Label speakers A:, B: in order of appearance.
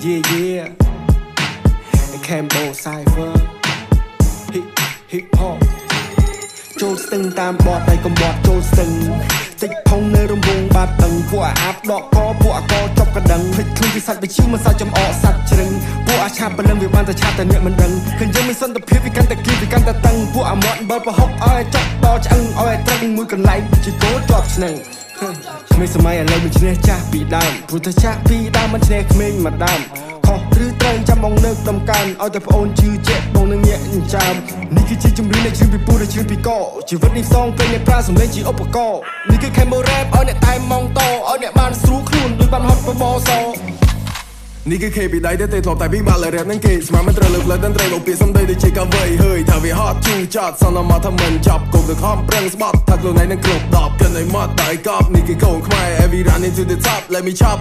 A: yeah Cambo Cypher hip hop ចូលស្ទឹងតាមបត់ដៃកំបត់ចូលស្ទឹងតិចផងនៅរំវងបាត់ដឹងពួកអាប់ដកកពួកអាកចប់កណ្ដឹងភ្លេចខ្លួនពីសាច់បិជឺមិនសាច់ចំអកសាច់ជ្រឹងពួកអាឆាប់ព្រលឹងវាបានតែឆាប់តែអ្នកមិនដឹងឃើញយើងមានសន្តិភាពវាកាន់តែគៀបវាកាន់តែតឹងពួកអាមាត់បើប្រហុកឲ្យចាប់ដល់ឆ្អឹងឲ្យត្រឹងមួយកន្លែងជាគោជាប់ស្នឹងក្មេងសម័យឥឡូវមិនឈ្នះចាស់ពីដើមព្រោះតែចាស់ពីដើមមិនឈ្នះក្មេងមកដើមខុសឬត្រូវចាំបងលើកដំកើងឲ្យតែប្អូនជឿជាក់បងនឹងញាក់ចាមនេះគឺជាជំរឿននៃជ្រឿនពីពូដែលជ្រឿនពីកជីវិតនេះផ្សងពេញអ្នកប្រាសំឡេងជាឧបករណ៍នេះគឺ Cambo Rap ឲ្យអ្នកតែម៉ងតឲ្យអ្នកបានស្រួលខ្លួនដូចបានហត់បបសនេះគឺ K ពីដៃទៅធ្លាប់តែពីបាល់រ៉េបនឹងគេស្មានមិនត្រូវលើកលើតន្ត្រីលោកពីសំដីដូចជាកាវៃហើយថាវាហត់ជូចត់សន្មត់ថាមិនចាប់គប់ទៅខំប្រឹងស្បត់ថាខ្លួនឯងនឹងគ្រប់ដប់គិនឲ្យមកដៃកប់នេះគឺកូនខ្មែរ Every run into the top let me chop